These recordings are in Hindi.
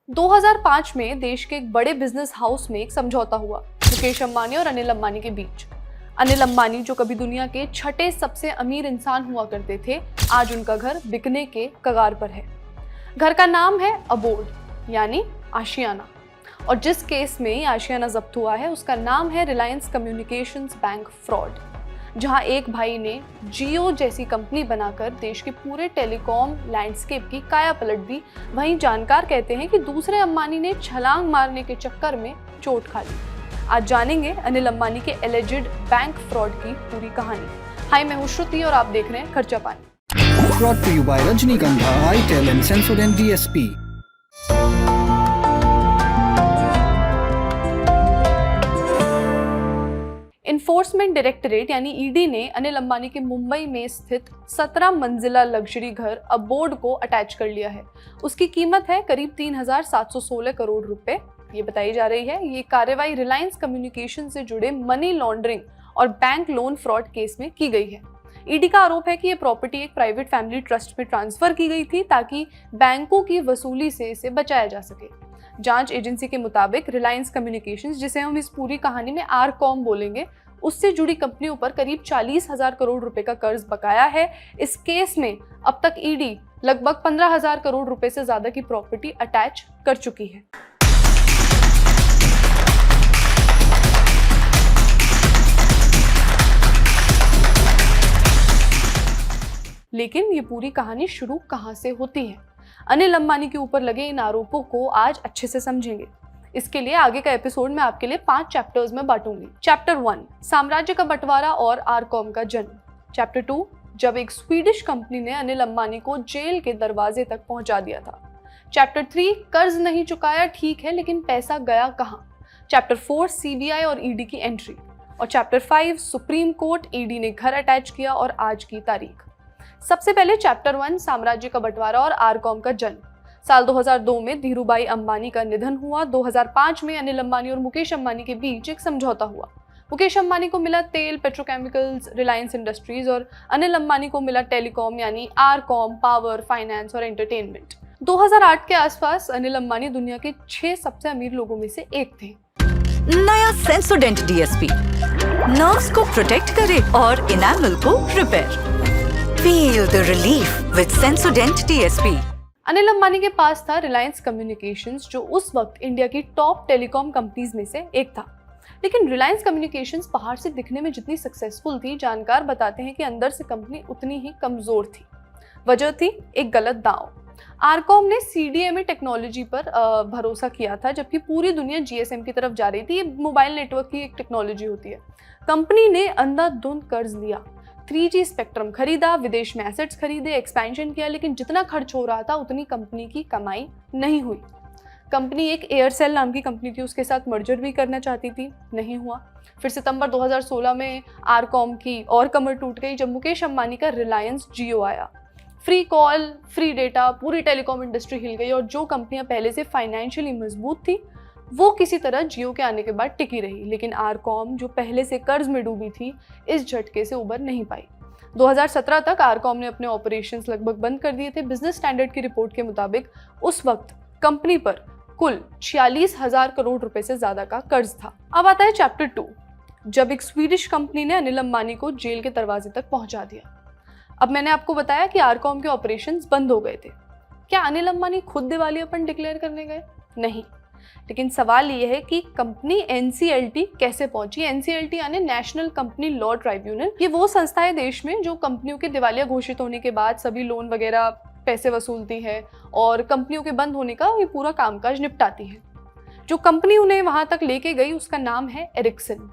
2005 में देश के एक बड़े बिजनेस हाउस में एक समझौता हुआ मुकेश अंबानी और अनिल अंबानी के बीच। अनिल अंबानी, जो कभी दुनिया के छठे सबसे अमीर इंसान हुआ करते थे, आज उनका घर बिकने के कगार पर है। घर का नाम है अबोर्ड यानी आशियाना, और जिस केस में आशियाना जब्त हुआ है उसका नाम है रिलायंस कम्युनिकेशंस बैंक फ्रॉड, जहां एक भाई ने जियो जैसी कंपनी बनाकर देश के पूरे टेलीकॉम लैंडस्केप की काया पलट दी। वहीं जानकार कहते हैं कि दूसरे अंबानी ने छलांग मारने के चक्कर में चोट खा ली। आज जानेंगे अनिल अंबानी के एलिजिड बैंक फ्रॉड की पूरी कहानी। हाय, मैं हूं श्रुति और आप देख रहे हैं खर्चा पानी। Brought to you by Rajnikandha, itel and Sensodyne DSP. Enforcement directorate यानी ईडी ने अनिल अंबानी के मुंबई में स्थित 17 मंजिला लग्जरी घर अबोर्ड को अटैच कर लिया है। उसकी कीमत है करीब 3,716 करोड़ रुपए। ये बताई जा रही है ये कार्रवाई रिलायंस कम्युनिकेशन से जुड़े मनी लॉन्ड्रिंग और बैंक लोन फ्रॉड केस में की गई है। ईडी का आरोप है कि ये प्रॉपर्टी एक प्राइवेट फैमिली ट्रस्ट में ट्रांसफर की गई थी ताकि बैंकों की वसूली से इसे बचाया जा सके। जांच एजेंसी के मुताबिक रिलायंस कम्युनिकेशंस, जिसे हम इस पूरी कहानी में आरकॉम बोलेंगे, उससे जुड़ी कंपनियों पर करीब 40,000 करोड़ रुपए का कर्ज बकाया है। इस केस में अब तक ईडी लगभग 15,000 करोड़ रुपए से ज्यादा की प्रॉपर्टी अटैच कर चुकी है। लेकिन ये पूरी कहानी शुरू कहां से होती है? अनिल अंबानी के ऊपर लगे इन आरोपों को आज अच्छे से समझेंगे। इसके लिए आगे का एपिसोड मैं आपके लिए 5 चैप्टर्स में बांटूंगी। चैप्टर 1, साम्राज्य का बंटवारा और आरकॉम का जन्म। चैप्टर 2, जब एक स्वीडिश कंपनी ने अनिल अंबानी को जेल के दरवाजे तक पहुंचा दिया था। चैप्टर 3, कर्ज नहीं चुकाया ठीक है लेकिन पैसा गया कहां। चैप्टर 4, सीबीआई और ईडी की एंट्री। और चैप्टर 5, सुप्रीम कोर्ट, ईडी ने घर अटैच किया और आज की तारीख। सबसे पहले चैप्टर 1, साम्राज्य का बंटवारा और आरकॉम का जन्म। साल 2002 में धीरूभाई अंबानी का निधन हुआ। 2005 में अनिल अंबानी और मुकेश अंबानी के बीच एक समझौता हुआ। मुकेश अंबानी को मिला तेल, पेट्रोकेमिकल्स, रिलायंस इंडस्ट्रीज, और अनिल अंबानी को मिला टेलीकॉम यानी आरकॉम, पावर, फाइनेंस और एंटरटेनमेंट। 2008 के आसपास अनिल अंबानी दुनिया के 6 सबसे अमीर लोगों में से एक थे। नया सेंसोडेंट डीएसपी नर्व्स को प्रोटेक्ट करे और इनामल को repair. Feel the relief with सेंसोडेंट DSP. Anil Ambani के पास था रिलायंस कम्युनिकेशंस, जो उस वक्त इंडिया की टॉप टेलीकॉम कंपनीज में से एक था। लेकिन रिलायंस कम्युनिकेशंस बाहर से दिखने में जितनी सक्सेसफुल थी, जानकार बताते हैं कि अंदर से कंपनी उतनी ही कमजोर थी। वजह थी एक गलत दांव। आरकॉम ने सीडीएमए टेक्नोलॉजी पर भरोसा किया था, जबकि पूरी दुनिया जीएसएम की तरफ जा रही थी। ये मोबाइल नेटवर्क की एक टेक्नोलॉजी होती है। कंपनी ने अंधाधुंध कर्ज लिया, 3G स्पेक्ट्रम खरीदा, विदेश में एसेट्स खरीदे, एक्सपेंशन किया, लेकिन जितना खर्च हो रहा था उतनी कंपनी की कमाई नहीं हुई। कंपनी एक एयरसेल नाम की कंपनी थी, उसके साथ मर्जर भी करना चाहती थी, नहीं हुआ। फिर सितंबर 2016 में आरकॉम की और कमर टूट गई जब मुकेश अंबानी का रिलायंस जियो आया। फ्री कॉल, फ्री डेटा, पूरी टेलीकॉम इंडस्ट्री हिल गई, और जो कंपनियां पहले से फाइनेंशियली मजबूत थी वो किसी तरह जियो के आने के बाद टिकी रही। लेकिन आरकॉम, जो पहले से कर्ज में डूबी थी, इस झटके से उबर नहीं पाई। 2017 तक आरकॉम ने अपने ऑपरेशंस लगभग बंद कर दिए थे। बिजनेस स्टैंडर्ड की रिपोर्ट के मुताबिक उस वक्त कंपनी पर कुल 46,000 करोड़ रुपए से ज्यादा का कर्ज था। अब आता है चैप्टर 2, जब एक स्वीडिश कंपनी ने अनिल अंबानी को जेल के दरवाजे तक पहुंचा दिया। अब मैंने आपको बताया कि आरकॉम के ऑपरेशंस बंद हो गए थे। क्या अनिल अंबानी खुद दिवालियापन डिक्लेयर करने गए? नहीं। लेकिन सवाल ये है कि कंपनी एनसीएलटी कैसे पहुंची। एनसीएलटी यानी नेशनल कंपनी लॉ ट्राइब्यूनल। ये वो संस्था है देश में जो कंपनियों के दिवालिया घोषित होने के बाद सभी लोन वगैरह पैसे वसूलती है और कंपनियों के बंद होने का ये पूरा कामकाज निपटाती है। जो कंपनी उन्हें वहां तक लेके गई उसका नाम है एरिक्सन।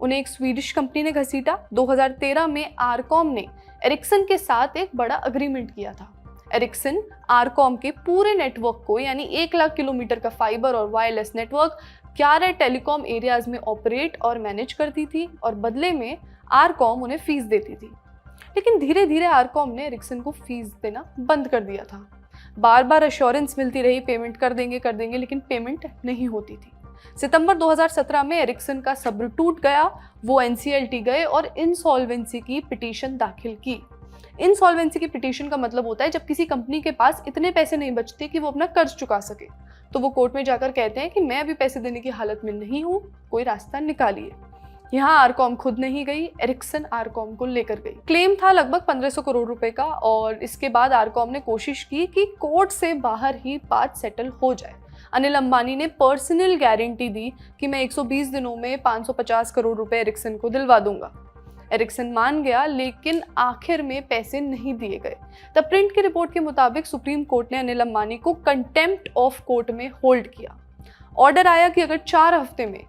उन्हें एक स्वीडिश कंपनी ने घसीटा। 2013 में आरकॉम ने एरिक्सन के साथ एक बड़ा अग्रीमेंट किया था। एरिक्सन आरकॉम के पूरे नेटवर्क को, यानी 1 लाख किलोमीटर का फाइबर और वायरलेस नेटवर्क 11 टेलीकॉम एरियाज में ऑपरेट और मैनेज करती थी, और बदले में आरकॉम उन्हें फीस देती थी। लेकिन धीरे धीरे आरकॉम ने एरिक्सन को फीस देना बंद कर दिया था। बार बार अश्योरेंस मिलती रही, पेमेंट कर देंगे, लेकिन पेमेंट नहीं होती थी। सितंबर 2017 में एरिक्सन का सब्र टूट गया। वो एनसीएलटी गए और इंसॉल्वेंसी की पिटीशन दाखिल की। इंसॉल्वेंसी की पिटीशन का मतलब होता है जब किसी कंपनी के पास इतने पैसे नहीं बचते कि वो अपना कर्ज चुका सके। तो वो कोर्ट में जाकर कहते हैं कि मैं अभी पैसे देने की हालत में नहीं हूँ, कोई रास्ता निकालिए। यहाँ आरकॉम खुद नहीं गई, एरिक्सन आरकॉम को लेकर गई। क्लेम था लगभग 1500 करोड़ रुपए का और इसके बाद आरकॉम ने कोशिश की कि कोर्ट से बाहर ही बात सेटल हो जाए। अनिल अंबानी ने पर्सनल गारंटी दी कि मैं 120 दिनों में 550 करोड़ रुपए एरिक्सन को दिलवा दूंगा। एरिक्सन मान गया, लेकिन आखिर में पैसे नहीं दिए गए। द प्रिंट की रिपोर्ट के मुताबिक सुप्रीम कोर्ट ने अनिल अंबानी को कंटेम्प्ट ऑफ कोर्ट में होल्ड किया। ऑर्डर आया कि अगर 4 हफ्ते में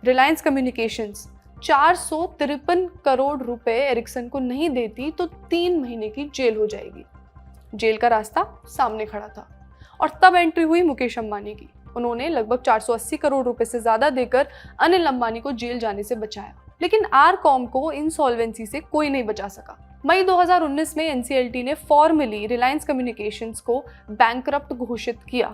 रिलायंस कम्युनिकेशंस 453 करोड़ रुपए एरिक्सन को नहीं देती तो 3 महीने की जेल हो जाएगी। जेल का रास्ता सामने खड़ा था और तब एंट्री हुई मुकेश अंबानी की। उन्होंने लगभग 480 करोड़ रुपए से ज्यादा देकर अनिल अंबानी को जेल जाने से बचाया, लेकिन आरकॉम को इंसॉल्वेंसी से कोई नहीं बचा सका। मई 2019 में एनसीएलटी ने फॉर्मली रिलायंस कम्युनिकेशंस को बैंकरप्ट घोषित किया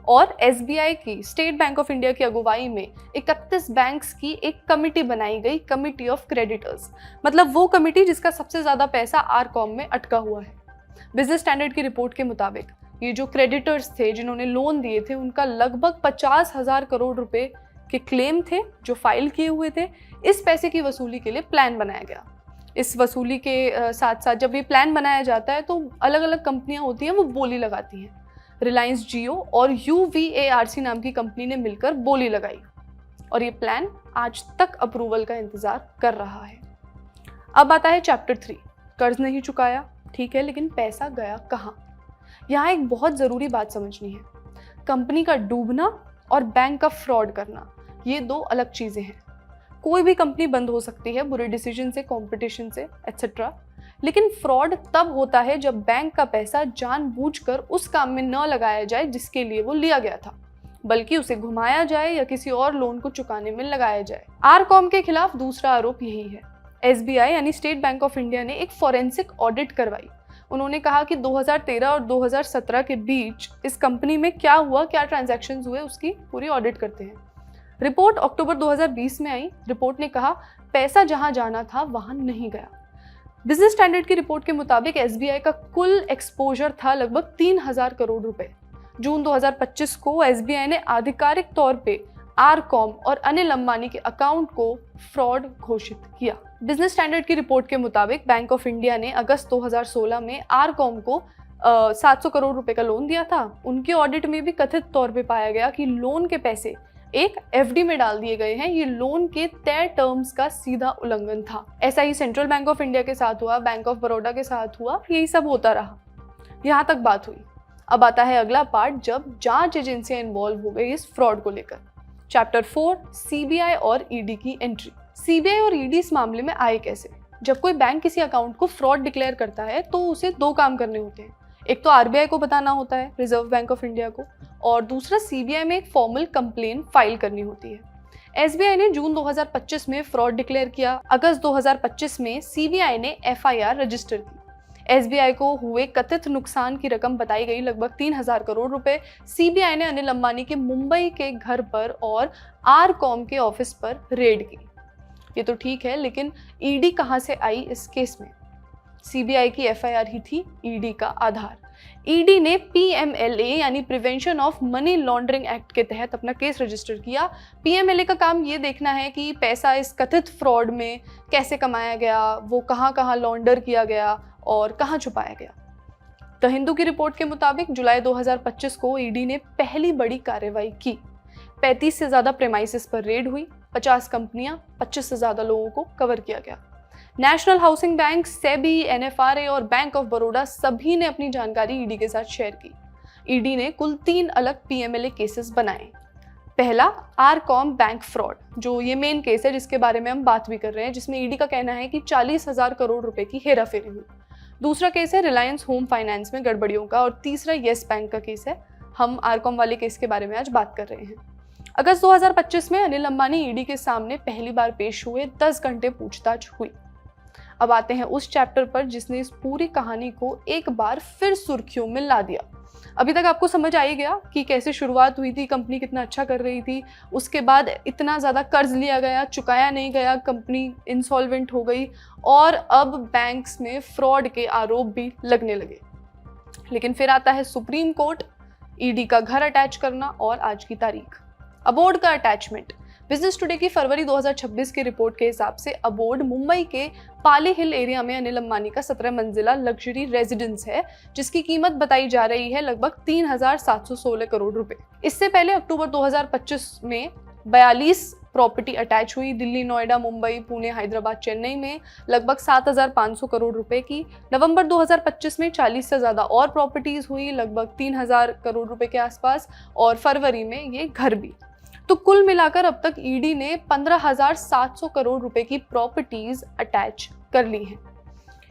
और एसबीआई की, स्टेट बैंक ऑफ इंडिया की अगुवाई में 31 बैंक्स की एक कमिटी बनाई गई, कमिटी ऑफ क्रेडिटर्स। मतलब वो कमिटी जिसका सबसे ज्यादा पैसा आरकॉम में अटका हुआ है। बिजनेस स्टैंडर्ड की रिपोर्ट के मुताबिक ये जो क्रेडिटर्स थे जिन्होंने लोन दिए थे, उनका लगभग 50,000 करोड़ रुपए के क्लेम थे जो फाइल किए हुए थे। इस पैसे की वसूली के लिए प्लान बनाया गया। इस वसूली के साथ साथ जब ये प्लान बनाया जाता है तो अलग अलग कंपनियां होती हैं, वो बोली लगाती हैं। रिलायंस जियो और UVARC नाम की कंपनी ने मिलकर बोली लगाई और ये प्लान आज तक अप्रूवल का इंतजार कर रहा है। अब आता है चैप्टर 3। कर्ज नहीं चुकाया, ठीक है, लेकिन पैसा गया कहाँ? यहाँ एक बहुत ज़रूरी बात समझनी है। कंपनी का डूबना और बैंक का फ्रॉड करना, ये 2 अलग चीज़ें हैं। कोई भी कंपनी बंद हो सकती है बुरे डिसीजन से, कंपटीशन से, एटसेट्रा, लेकिन फ्रॉड तब होता है जब बैंक का पैसा जानबूझकर उस काम में न लगाया जाए जिसके लिए वो लिया गया था, बल्कि उसे घुमाया जाए या किसी और लोन को चुकाने में लगाया जाए। आरकॉम के खिलाफ दूसरा आरोप यही है। एसबीआई यानी स्टेट बैंक ऑफ इंडिया ने एक फॉरेंसिक ऑडिट करवाई। उन्होंने कहा कि 2013 और 2017 के बीच इस कंपनी में क्या हुआ, क्या ट्रांजैक्शंस हुए, उसकी पूरी ऑडिट करते हैं। रिपोर्ट अक्टूबर 2020 में आई। रिपोर्ट ने कहा पैसा जहां जाना था वहां नहीं गया। बिजनेस स्टैंडर्ड की रिपोर्ट के मुताबिक एसबीआई का कुल एक्सपोजर था लगभग 3000 करोड़ रुपए। जून 2025 को एसबीआई ने आधिकारिक तौर पे आरकॉम और अनिल अंबानी के अकाउंट को फ्रॉड घोषित किया। बिजनेस स्टैंडर्ड की रिपोर्ट के मुताबिक बैंक ऑफ इंडिया ने अगस्त 2016 में आरकॉम को 700 करोड़ रुपए का लोन दिया था। उनके ऑडिट में भी कथित तौर पे पाया गया कि लोन के पैसे एक एफडी में डाल दिए गए हैं। ये लोन के तय टर्म्स का सीधा उल्लंघन था। ऐसा ही सेंट्रल बैंक ऑफ इंडिया के साथ हुआ, बैंक ऑफ बड़ौदा के साथ हुआ, यही सब होता रहा। यहाँ तक बात हुई। अब आता है अगला पार्ट, जब जांच एजेंसियां इन्वॉल्व हो गई इस फ्रॉड को लेकर। चैप्टर 4, सीबीआई और ईडी की एंट्री। सीबीआई और ईडी इस मामले में आए कैसे? जब कोई बैंक किसी अकाउंट को फ्रॉड डिक्लेयर करता है तो उसे 2 काम करने होते हैं। एक तो आरबीआई को बताना होता है, रिजर्व बैंक ऑफ इंडिया को, और दूसरा सीबीआई में एक फॉर्मल कंप्लेन फाइल करनी होती है। एसबीआई ने जून 2025 में फ्रॉड डिक्लेयर किया। अगस्त 2025 में सीबीआई ने एफआईआर रजिस्टर की। एसबीआई को हुए कथित नुकसान की रकम बताई गई लगभग 3000 करोड़ रुपए। सीबीआई ने अनिल अंबानी के मुंबई के घर पर और आरकॉम के ऑफिस पर रेड की। ये तो ठीक है, लेकिन ईडी कहां से आई इस केस में? सीबीआई की एफआईआर ही थी ईडी का आधार। ईडी ने पीएमएलए यानी prevention of money laundering act के तहत अपना केस रजिस्टर किया। पीएमएलए का काम ये देखना है कि पैसा इस कथित फ्रॉड में कैसे कमाया गया, वो कहां कहां लॉन्डर किया गया और कहां छुपाया गया। द हिंदू की रिपोर्ट के मुताबिक जुलाई 2025 को ईडी ने पहली बड़ी कार्रवाई की। 35 से ज्यादा प्रेमाइसेस पर रेड हुई। 50 कंपनियां, 25 से ज्यादा लोगों को कवर किया गया। National housing bank, SEBI, NFRA और बैंक ऑफ बड़ौदा सभी ने अपनी जानकारी ईडी के साथ शेयर की। ईडी ने कुल 3 अलग पीएमएलए केसेस बनाए। पहला, आरकॉम बैंक फ्रॉड, जो ये मेन केस है जिसके बारे में हम बात भी कर रहे हैं, जिसमें ईडी का कहना है कि 40,000 करोड़ रुपए की हेराफेरी हुई। दूसरा केस है रिलायंस होम फाइनेंस में गड़बड़ियों का, और तीसरा येस बैंक का केस है। हम आरकॉम वाले केस के बारे में आज बात कर रहे हैं। अगस्त 2025 में अनिल अंबानी ईडी के सामने पहली बार पेश हुए। 10 घंटे पूछताछ हुई। अब आते हैं उस चैप्टर पर जिसने इस पूरी कहानी को एक बार फिर सुर्खियों में ला दिया। अभी तक आपको समझ आ ही गया कि कैसे शुरुआत हुई थी, कंपनी कितना अच्छा कर रही थी, उसके बाद इतना ज़्यादा कर्ज लिया गया, चुकाया नहीं गया, कंपनी इंसॉल्वेंट हो गई और अब बैंक्स में फ्रॉड के आरोप भी लगने लगे। लेकिन फिर आता है सुप्रीम कोर्ट, ईडी का घर अटैच करना और आज की तारीख। अबोर्ड का अटैचमेंट। बिजनेस टुडे की फरवरी 2026 की रिपोर्ट के हिसाब से अबोर्ड मुंबई के पाली हिल एरिया में अनिल अंबानी का 17 मंजिला लग्जरी रेजिडेंस है, जिसकी कीमत बताई जा रही है लगभग 3,716 करोड़ रुपए। इससे पहले अक्टूबर 2025 में 42 प्रॉपर्टी अटैच हुई दिल्ली, नोएडा, मुंबई, पुणे, हैदराबाद, चेन्नई में लगभग 7,500 करोड़ रुपए की। नवंबर 2025 में 40 से ज़्यादा और प्रॉपर्टीज हुई लगभग 3,000 करोड़ रुपए के आसपास, और फरवरी में ये घर भी। तो कुल मिलाकर अब तक ईडी ने 15,700 करोड़ रुपए की प्रॉपर्टीज अटैच कर ली हैं।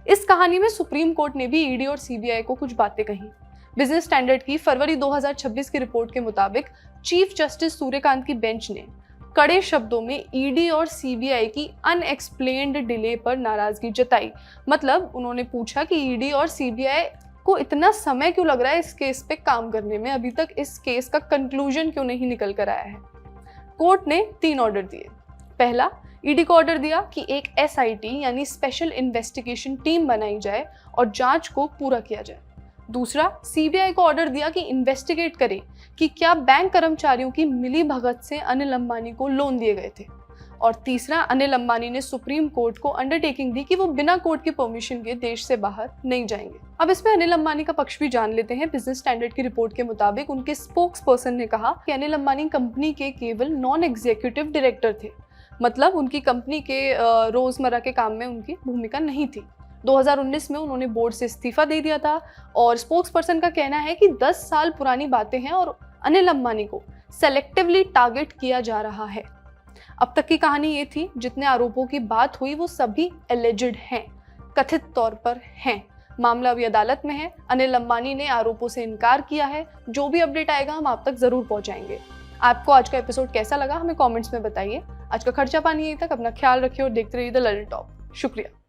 इस कहानी में सुप्रीम कोर्ट ने भी ईडी और सीबीआई को कुछ बातें कही। बिजनेस स्टैंडर्ड की फरवरी 2026 की रिपोर्ट के मुताबिक चीफ जस्टिस सूर्यकांत की बेंच ने कड़े शब्दों में ईडी और सीबीआई की अनएक्सप्लेन्ड डिले पर नाराजगी जताई। मतलब उन्होंने पूछा कि ईडी और सीबीआई को इतना समय क्यों लग रहा है इस केस पे काम करने में, अभी तक इस केस का कंक्लूजन क्यों नहीं निकल कर आया है। कोर्ट ने 3 ऑर्डर दिए। पहला, ईडी को ऑर्डर दिया कि एक एसआईटी यानी स्पेशल इन्वेस्टिगेशन टीम बनाई जाए और जांच को पूरा किया जाए। दूसरा, सीबीआई को ऑर्डर दिया कि इन्वेस्टिगेट करे कि क्या बैंक कर्मचारियों की मिली भगत से अनिल अंबानी को लोन दिए गए थे। और तीसरा, अनिल अंबानी ने सुप्रीम कोर्ट को अंडरटेकिंग दी कि वो बिना कोर्ट की परमिशन के देश से बाहर नहीं जाएंगे। अब इसमें अनिल अंबानी का पक्ष भी जान लेते हैं। बिजनेस स्टैंडर्ड की रिपोर्ट के मुताबिक उनके स्पोक्स पर्सन ने कहा कि अनिल अंबानी कंपनी के केवल नॉन एग्जीक्यूटिव डायरेक्टर थे, मतलब उनकी कंपनी के रोजमर्रा के काम में उनकी भूमिका नहीं थी। 2019 में उन्होंने बोर्ड से इस्तीफा दे दिया था और स्पोक्स पर्सन का कहना है कि 10 साल पुरानी बातें हैं और अनिल अंबानी को सेलेक्टिवली टारगेट किया जा रहा है। अब तक की कहानी ये थी, जितने आरोपों की बात हुई वो सभी एलिजिड हैं, कथित तौर पर हैं। मामला अभी अदालत में है। अनिल अंबानी ने आरोपों से इनकार किया है। जो भी अपडेट आएगा हम आप तक जरूर पहुंचाएंगे। आपको आज का एपिसोड कैसा लगा हमें कमेंट्स में बताइए। आज का खर्चा पानी यहीं तक। अपना ख्याल रखिए और देखते रहिए द लर्निंग टॉप। शुक्रिया।